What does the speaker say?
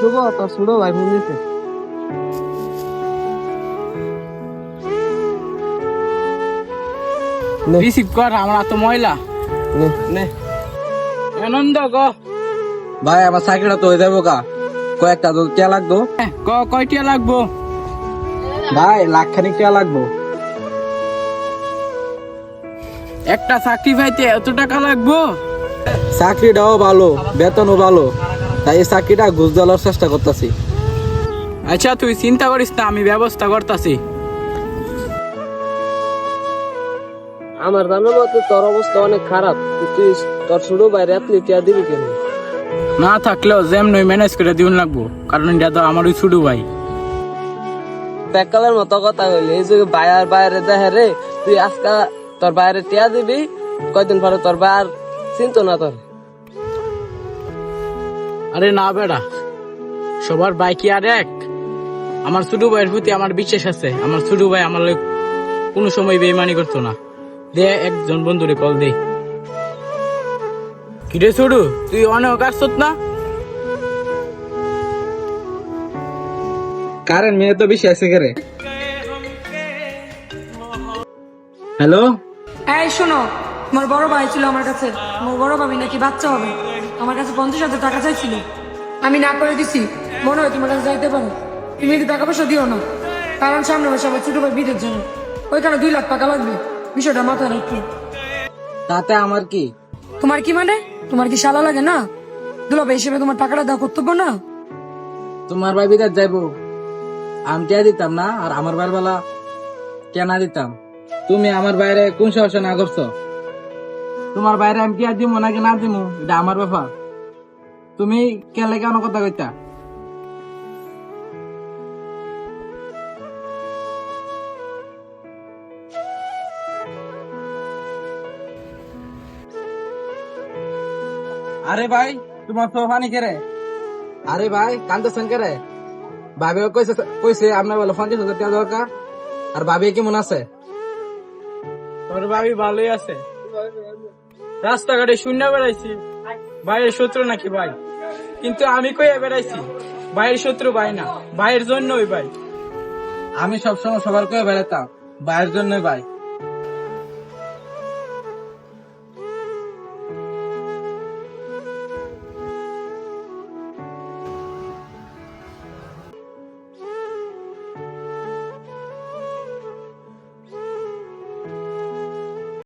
শুভ তোর ছোট ভাই ফোন দিছে। রিসিভ কর, আমরা তো মহিলা। নে নে আনন্দ গ ভাই আমার সাইকেলটা তো হয়ে যাবো গা, কয়েকটা তো টিয়া লাগবো। কয়টিয়া লাগবো? ভাই লাখখানিক টিয়া লাগবো। একটা চাকরি পাইতে এত টাকা লাগবো? চাকরিটাও ভালো, বেতনও ভালো, তাই এই চাকরিটা ঘুষ দেওয়ার চেষ্টা করতেছি। আচ্ছা তুই চিন্তা করিস না, আমি ব্যবস্থা করতেছি। আমার জানার মতে তোর অবস্থা অনেক খারাপ, তুই তোর ছোট ভাইয়ের এত টিয়া দিবি কেন? না থাকলেও যেমনই ম্যানেজ করে দিন লাগবো, কারণ এটা তো আমার ওই ছোট ভাই। বেকালের মতো কথা কইলি, এই যুগে বাইরে বাইরে দেখে রে, তুই আজকা তোর বাইরে টিয়া দিবি, কয়দিন পরে তোর বাইর চিন্তা না তোর। আরে না বেড়া, সবার ভাই কি আর এক? আমার ছোট ভাইয়ের প্রতি আমার বিশ্বাস আছে। আমার ছোট ভাই আমার লগে কোনো সময় বেইমানি করতো না। দে একজন বন্ধুরে কল দে। কিরে ছোট, তুই অনেক আসছত না? কারেন্ট মেয়ে তো বেশি আছে করে। হ্যালো, এই শোনো, আমার বড় ভাই ছিল আমার কাছে, আমার বড় ভাবি নাকি বাচ্চা হবে, আমার কাছে 50,000 টাকা চাইছিল, আমি না করে দিছি। মনে হয় তোমার কাছে যাইতে পারো, তুমি একটু টাকা পয়সা দিও না, কারণ সামনে মাসে আমার ছোট ভাই বিদের জন্য ওইখানে 2 লাখ টাকা লাগবে, বিষয়টা মাথায় রাখো। তাতে আমার কি? তোমার কি মানে? তোমার কি শালা লাগে না? দুলাভাই হিসেবে তোমার টাকাটা দেওয়া কর্তব্য না? তোমার ভাই বিদেশ যাইবো, আমি টিয়া দিতাম না? আর আমার ভাইয়ের বেলা কেনা দিতাম? তুমি আমার বাইরে কোন সাহসে না করছো? তোমার বাইরে আমি টিয়া দিব নাকি না দিব এটা আমার ব্যাপার, তুমি কেন কেন কথা কইতা? আরে ভাই তোমার তো ফানি কেরে? আরে ভাই কান্দছেন কেরে? ভাবি কইছে কইছে আপনার বলে 50,000 টাকা দরকার। আর ভাবি কেমন আছে? তোর ভাবি ভালোই আছে। রাস্তাঘাটে শূন্য বেড়াইছি ভাইয়ের শত্রু নাকি ভাই, কিন্তু আমি কই বেড়াইছি ভাইয়ের শত্রু ভাই না, ভাইয়ের জন্যই ভাই। আমি সবসময় সবার কয়ে বেড়াতাম ভাইয়ের জন্য ভাই।